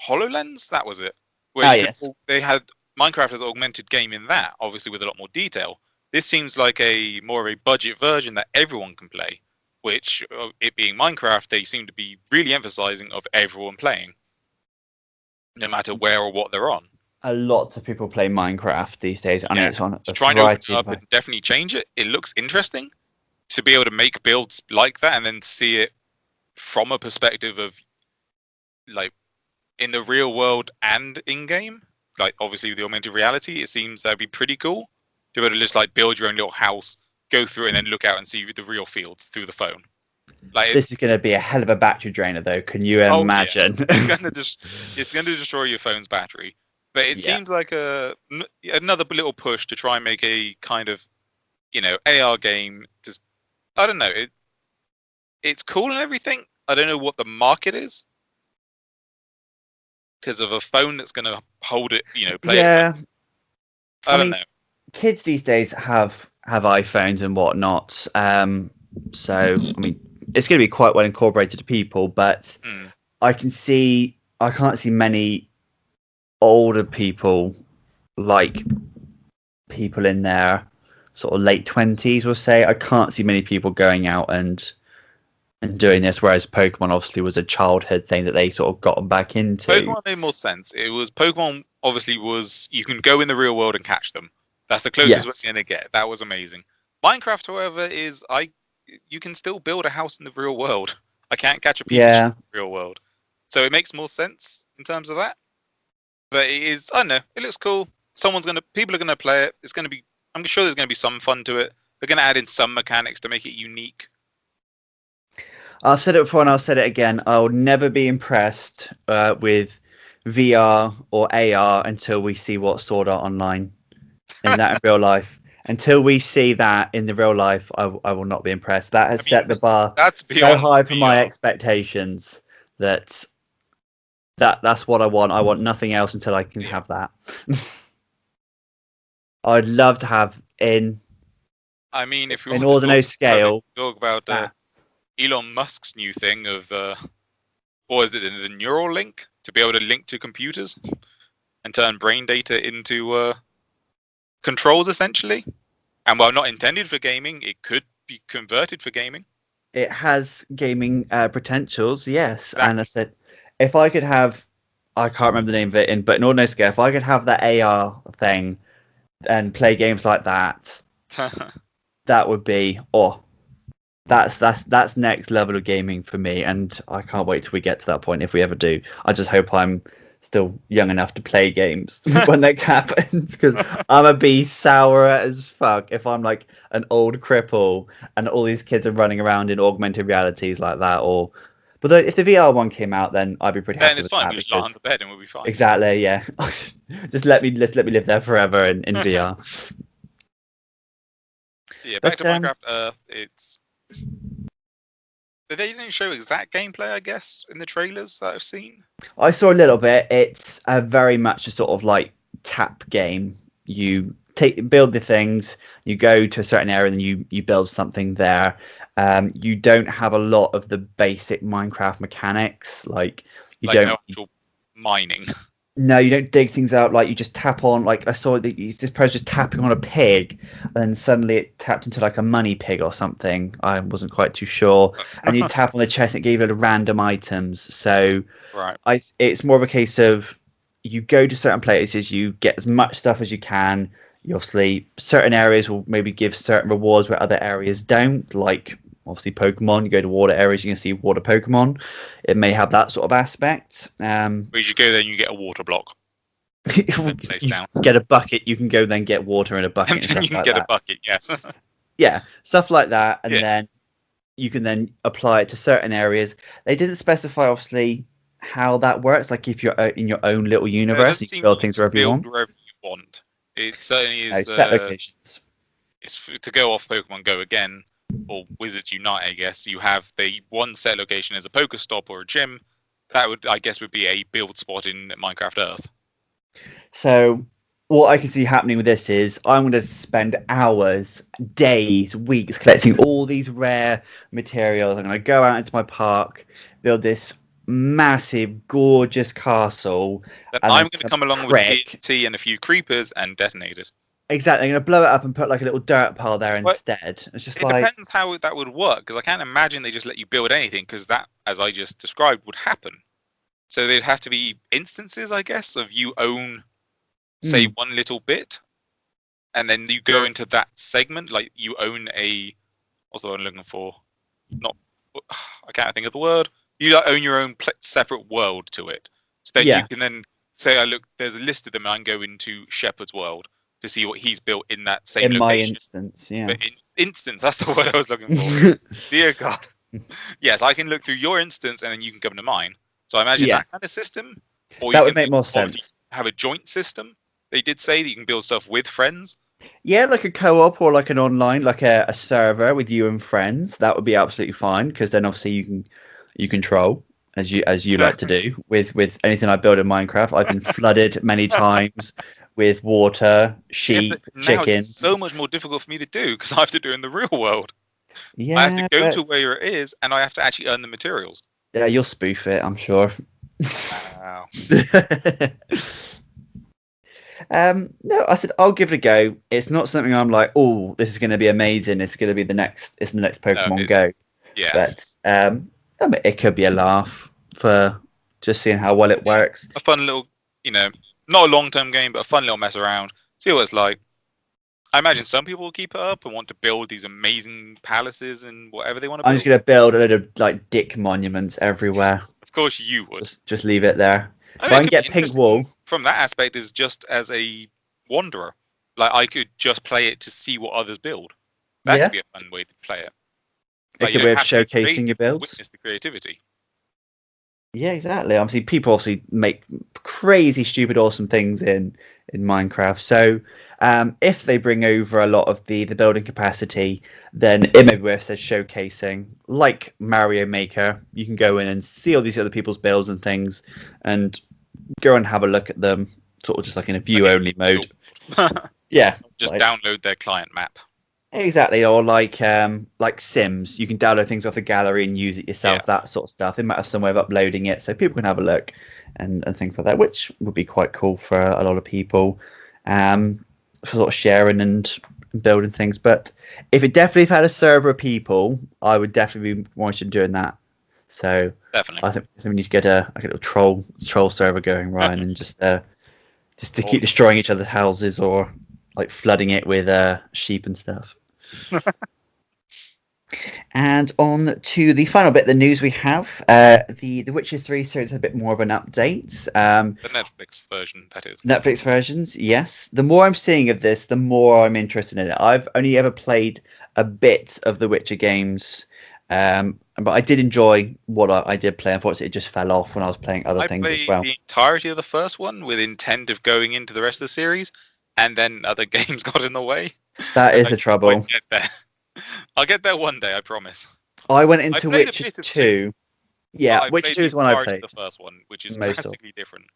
HoloLens. That was it, where Ah, you could. yes. They had Minecraft as an augmented game in that, obviously with a lot more detail. This seems like a more of a budget version that everyone can play, which, it being Minecraft, they seem to be really emphasizing of everyone playing, no matter where or what they're on. A lot of people play Minecraft these days, and Yeah, it's on so a trying to open it variety of up and definitely change it. It looks interesting to be able to make builds like that and then see it from a perspective of, like, in the real world and in game. Like, obviously with the augmented reality, it seems that'd be pretty cool to be able to just like build your own little house, go through it, and then look out and see the real fields through the phone. Like, This is going to be a hell of a battery drainer, though. Can you oh yeah, imagine? it's gonna destroy your phone's battery. But it Yeah. seems like another little push to try and make a kind of, AR game. Just, I don't know. It's cool and everything. I don't know what the market is because of a phone that's going to hold it, play it. Yeah. I I don't mean, know. kids these days have iPhones and whatnot. So I mean, it's going to be quite well incorporated to people, but Hmm. I can't see many older people like people in their sort of late 20s, we'll say. I can't see many people going out and doing this, whereas Pokemon obviously was a childhood thing that they sort of gotten back into. Pokemon made more sense. It was Pokemon. Obviously, was you can go in the real world and catch them. That's the closest we're Yes. going to get. That was amazing. Minecraft, however, you can still build a house in the real world. I can't catch a Pikachu Yeah. in the real world, so it makes more sense in terms of that. But it is, I don't know. It looks cool. People are gonna play it. It's gonna be. I'm sure there's gonna be some fun to it. They're gonna add in some mechanics to make it unique. I've said it before and I'll say it again. I'll never be impressed with VR or AR until we see what Sword Art Online in that in real life. Until we see that in the real life, I will not be impressed. That has I mean, set the bar that's so beyond high for my VR. expectations that that's what I want. I want nothing else until I can Yeah. have that. I'd love to have I mean, if you in want to ordinary scale talk about that. Elon Musk's new thing of, what is it, the neural link to be able to link to computers and turn brain data into, controls essentially. And while not intended for gaming, it could be converted for gaming. It has gaming potentials, yes. And I Exactly. said, if I could have, I can't remember the name of it, but in ordinary scale, if I could have that AR thing and play games like that, that would be, that's next level of gaming for me. And I can't wait till we get to that point if we ever do. I just hope I'm still young enough to play games when that happens, because I'm gonna be sour as fuck if I'm like an old cripple and all these kids are running around in augmented realities like that. If the VR one came out, then I'd be pretty Then happy it's with fine. that We just lie on because the bed and we'll be fine. exactly, yeah. Just let me live there forever in VR. Yeah, back But to Minecraft Earth. They didn't show exact gameplay, I guess, in the trailers that I've seen. I saw a little bit. It's a very much a sort of like tap game. You build the things, you go to a certain area, and you build something there. You don't have a lot of the basic Minecraft mechanics. Like you Like, no don't. actual mining. No, you don't dig things out. Like you just tap on. Like I saw this person just tapping on a pig, and then suddenly it tapped into like a money pig or something. I wasn't quite too sure. And you tap on the chest, and it gave you random items. So Right. it's more of a case of you go to certain places, you get as much stuff as you can. You obviously certain areas will maybe give certain rewards where other areas don't. Like obviously Pokemon, you go to water areas, you can see water Pokemon. It may have that sort of aspect. Where you go there and you get a water block. Then place You down. get a bucket, you can go then get water in a And bucket and then stuff you can like get a that. bucket, yes. Yeah, stuff like that, and Yeah. then you can then apply it to certain areas. They didn't specify obviously how that works? Like if you're in your own little It universe, doesn't you can seem build you things just wherever you build want. wherever you want. It certainly is. Set locations. It's to go off Pokemon Go again, or Wizards Unite, I guess. You have the one set location as a Pokestop or a gym. That would, I guess, would be a build spot in Minecraft Earth. So what I can see happening with this is I'm going to spend hours, days, weeks collecting all these rare materials. I'm going to go out into my park, build this massive, gorgeous castle, Then and then I'm going to some come along with prick. TNT and a few creepers and detonate it. Exactly, I'm going to blow it up and put like a little dirt pile there But instead. It's just it like, depends how that would work, because I can't imagine they just let you build anything, because that, as I just described, would happen. So there'd have to be instances, I guess, of you own, say, one little bit, and then you go into that segment, like you own a, what's the word I'm looking for? Not, I can't think of the word. You like, own your own separate world to it. So then you yeah, can then say, I look, there's a list of them, and I can go into Shepard's world to see what he's built in that same in my location. instance, yeah. But in instance, that's the word I was looking for. Dear God. Yes, I can look through your instance, and then you can come to mine. So I imagine Yeah, that kind of system, or you that would can make more obviously sense. have a joint system. They did say that you can build stuff with friends. Yeah, like a co-op or like an online, like a server with you and friends. That would be absolutely fine because then obviously you control as you like to do with anything I build in Minecraft. I've been flooded many times with water, Yes, but sheep, now it's chickens. so much more difficult for me to do because I have to do it in the real world. I have to Yeah, go but to where it is, and I have to actually earn the materials. yeah, you'll spoof it, I'm sure. Wow. No, I said I'll give it a go. It's not something I'm like, oh, this is going to be amazing. It's going to be the next No, Pokemon Go. yeah. But I mean, it could be a laugh for just seeing how well it works. A fun little, not a long-term game, but a fun little mess around. See what it's like. I imagine some people will keep it up and want to build these amazing palaces and whatever they want to I'm just build. going to build a load of like dick monuments everywhere. Of course, you would. Just leave it there. I If mean, I it can could be get pink wool, interesting from that aspect, is just as a wanderer. Like I could just play it to see what others build. That could yeah, be a fun way to play it. it Like you could be don't worth have to be showcasing your creative, but builds. witness the creativity. Yeah, exactly. Obviously, people obviously make crazy, stupid, awesome things in Minecraft. So, if they bring over a lot of the building capacity, then it may be worth showcasing. Like Mario Maker, you can go in and see all these other people's builds and things, and go and have a look at them, sort of just like in a Like view in only real mode. world. Yeah, Just like download their client map. exactly, or like Sims, you can download things off the gallery and use it Yeah, yourself. That sort of stuff. They might have some way of uploading it, so people can have a look and things like that, which would be quite cool for a lot of people, for sort of sharing and building things. But if it definitely had a server of people, I would definitely be more interested in doing that. So definitely. I think we need to get a little troll server going, Ryan, and just to Oh, keep destroying each other's houses or like flooding it with sheep and stuff. And on to the final bit of the news we have. The Witcher 3 series has a bit more of an update. the Netflix version, that is. Netflix versions, yes. The more I'm seeing of this, the more I'm interested in it. I've only ever played a bit of the Witcher games, but I did enjoy what I did play. Unfortunately, it just fell off when I was playing other I things as played well. the entirety of the first one with intent of going into the rest of the series, and then other games got in the way, That and is I the didn't quite trouble. get there. I'll get there one day, I promise. I went I into played a Witcher bit of two, 2. but Yeah, I Witcher played 2 the is the one I entirety of played the first one, which is most of. drastically different.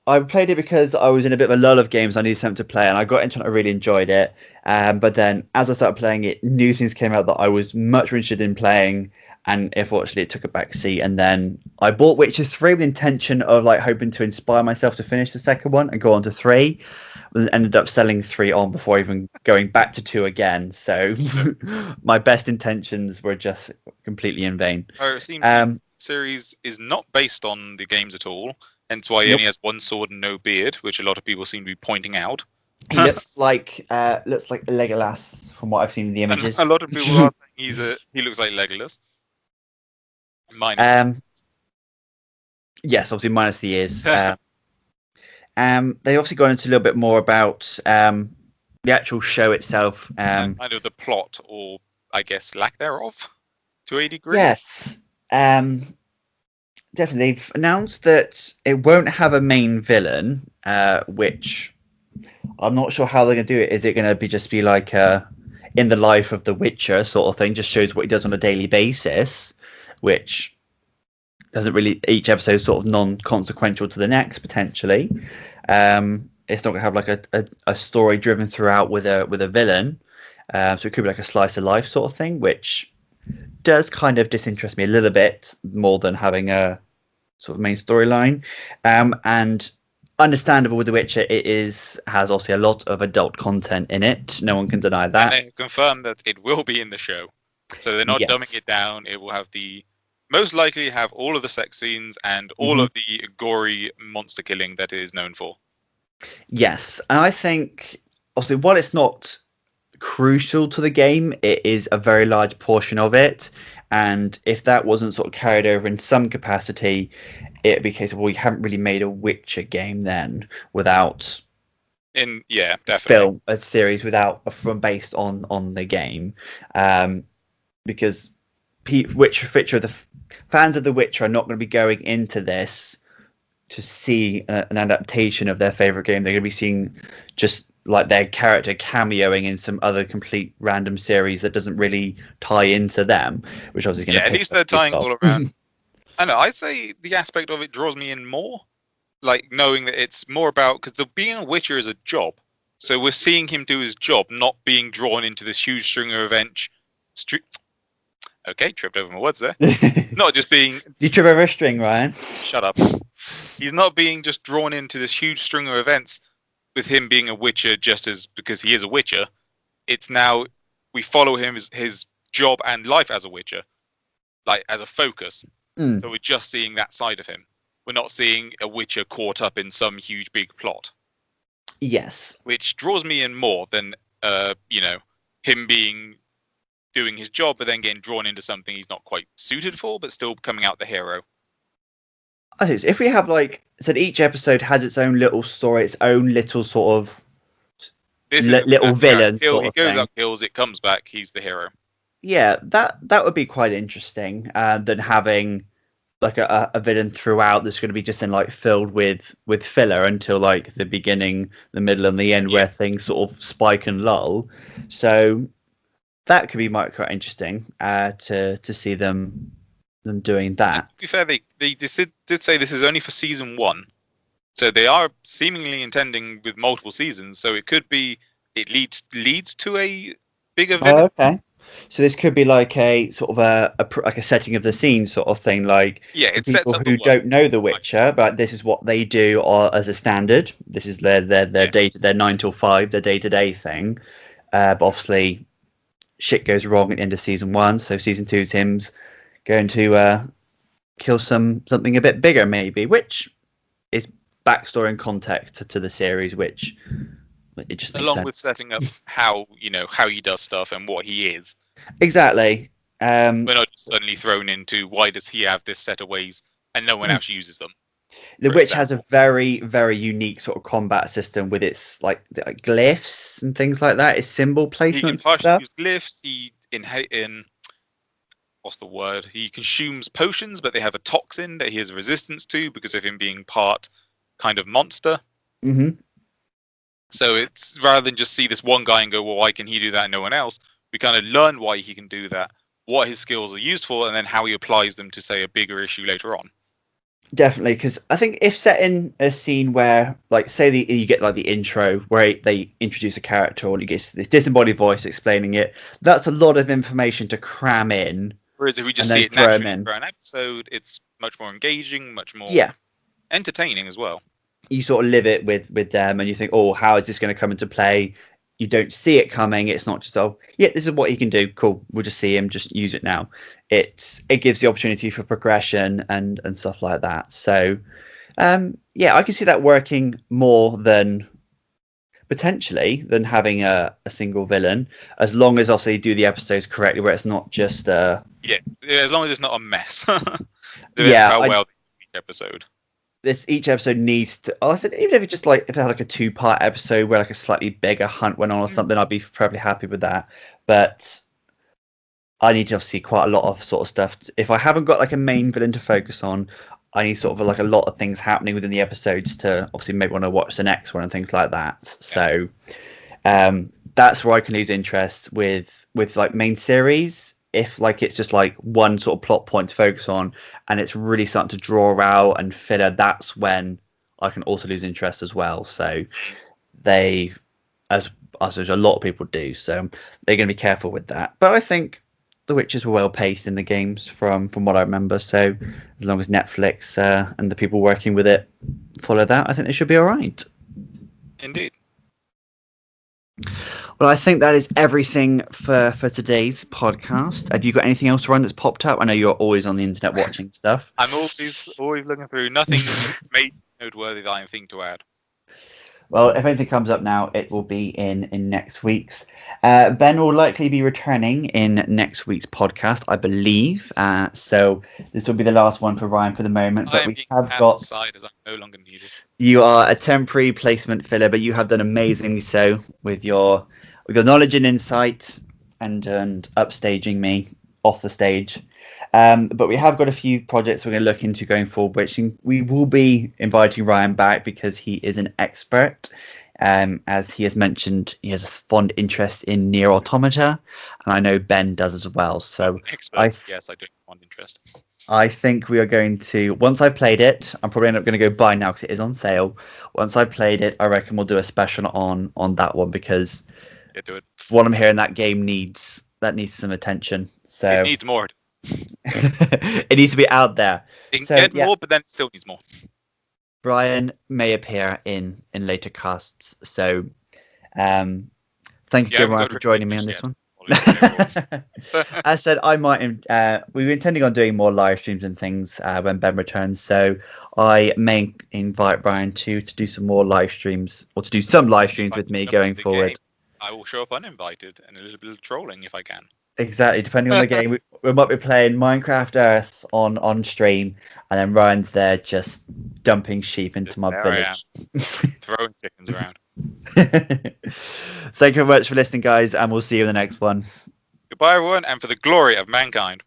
I played it because I was in a bit of a lull of games. I needed something to play, and I got into it. I really enjoyed it. But then, as I started playing it, new things came out that I was much more interested in playing, and unfortunately, it took a back seat. And then I bought Witcher 3 with the intention of like hoping to inspire myself to finish the second one and go on to 3. And ended up selling 3 on before even going back to 2 again. So So, my best intentions were just completely in vain. it seems the Um, series is not based on the games at all, hence why he nope. only has one sword and no beard, which a lot of people seem to be pointing out. He looks like Legolas from what I've seen in the And a images. lot of people are saying he looks like Legolas, minus the. um, yes, obviously minus the ears. They obviously gone into a little bit more about the actual show itself. And kind of the plot, or I guess lack thereof, to a degree. Yes, um, definitely. They've announced that it won't have a main villain, which I'm not sure how they're going to do it. Is it going to be just be like in the life of the Witcher sort of thing? Just shows what he does on a daily basis, which doesn't really. Each episode is sort of non-consequential to the next potentially. It's not going to have like a story driven throughout with a villain. So it could be like a slice of life sort of thing, which does kind of disinterest me a little bit more than having a sort of main storyline. And understandable with The Witcher, has obviously a lot of adult content in it. No one can deny And that. they have confirmed that it will be in the show. So they're not dumbing it down. It will have most likely have all of the sex scenes and all of the gory monster killing that it is known for. Yes, and I think obviously while it's not crucial to the game, it is a very large portion of it. And if that wasn't sort of carried over in some capacity, it'd be a case of, well, you haven't really made a Witcher game then without definitely film a series without a from based on the game, because Witcher the fans of The Witcher are not going to be going into this to see an adaptation of their favorite game. They're going to be seeing just like their character cameoing in some other complete random series that doesn't really tie into them, which obviously going to at least they're tying all around. I know. I'd say the aspect of it draws me in more, like knowing that it's more about because being a Witcher is a job. So we're seeing him do his job, not being drawn into this huge string of events. Okay, tripped over my words there. Not just being. You trip over a string, Ryan. Shut up. He's not being just drawn into this huge string of events with him being a Witcher just as because he is a Witcher. It's now we follow him as his job and life as a Witcher, like as a focus. So we're just seeing that side of him. We're not seeing a Witcher caught up in some huge big plot. Yes. Which draws me in more than him doing his job but then getting drawn into something he's not quite suited for but still coming out the hero. I think if we have each episode has its own little story, its own little sort of little villain sort of thing. He goes up, kills, it comes back, he's the hero. Yeah, that would be quite interesting than having like a villain throughout that's going to be just then like filled with filler until like the beginning, the middle, and the end where things sort of spike and lull. So that could be quite interesting to see them doing that. To be fair, they did say this is only for season 1, so they are seemingly intending with multiple seasons. So it could be it leads to a bigger villain. Oh, okay. So this could be like a sort of a setting of the scene sort of thing, like it people who don't know The Witcher, but this is what they do as a standard. This is their day to their 9 till 5, their day-to-day thing. But obviously, shit goes wrong at the end of season 1, so season 2 Tim's going to kill something a bit bigger, maybe, which is backstory and context to the series, which it just makes along sense. with setting up how he does stuff and what he is. Exactly. We're not just suddenly thrown into why does he have this set of ways and no one else uses them. The Witch has a very, very unique sort of combat system with its like glyphs and things like that. Its symbol placements. He can partially use glyphs. He what's the word? He consumes potions, but they have a toxin that he has resistance to because of him being part kind of monster. Mm-hmm. So it's rather than just see this one guy and go, well, why can he do that and no one else? We kind of learn why he can do that, what his skills are used for, and then how he applies them to, say, a bigger issue later on. Definitely, because I think if set in a scene where, like, say you get like the intro where they introduce a character or you get this disembodied voice explaining it, that's a lot of information to cram in. Whereas if we just see it naturally for an episode, it's much more engaging, much more entertaining as well. You sort of live it with them, and you think, oh, how is this going to come into play? You don't see it coming. It's not just, this is what he can do. Cool. We'll just see him. Just use it now. It gives the opportunity for progression and stuff like that. So, I can see that working more than potentially than having a single villain, as long as also you do the episodes correctly, where it's not just as long as it's not a mess. How well each episode. Each episode needs to. I said even if it's just like if it had like a 2-part episode where like a slightly bigger hunt went on or something, I'd be perfectly happy with that. But I need to see quite a lot of sort of stuff. If I haven't got like a main villain to focus on, I need sort of like a lot of things happening within the episodes to obviously maybe want to watch the next one and things like that. So that's where I can lose interest with like main series. If like it's just like one sort of plot point to focus on and it's really starting to draw out and filler, that's when I can also lose interest as well. So they, as a lot of people do, so they're going to be careful with that. But I think the Witches were well paced in the games from what I remember. So as long as Netflix and the people working with it follow that, I think they should be all right. Indeed. Well, I think that is everything for today's podcast. Have you got anything else to run that's popped up? I know you're always on the internet watching stuff. I'm always looking through. Nothing made noteworthy that I think to add. Well, if anything comes up now, it will be in next week's. Ben will likely be returning in next week's podcast, I believe. So this will be the last one for Ryan for the moment. But we have got. Aside as I'm no longer needed. You are a temporary placement filler, but you have done amazingly so with your knowledge and insight and upstaging me off the stage. But we have got a few projects we're going to look into going forward, which we will be inviting Ryan back because he is an expert. As he has mentioned, he has a fond interest in Near Automata, and I know Ben does as well. So yes, I do have fond interest. I think we are going to, once I've played it, I'm probably going to go buy now because it is on sale. Once I've played it, I reckon we'll do a special on that one because do it. What I'm hearing, that game needs some attention. So it needs more. It needs to be out there. It can get more, but then it still needs more. Brian may appear in later casts. So thank you everyone for joining me on this one. I said I might. We were intending on doing more live streams and things when Ben returns, so I may invite Brian to do some more live streams or to do some live streams with me going forward. I will show up uninvited and a little bit of trolling if I can. Exactly, depending on the game, we might be playing Minecraft Earth on stream, and then Ryan's there just dumping sheep into my village, throwing chickens around. Thank you very much for listening, guys, and we'll see you in the next one. Goodbye, everyone, and for the glory of mankind.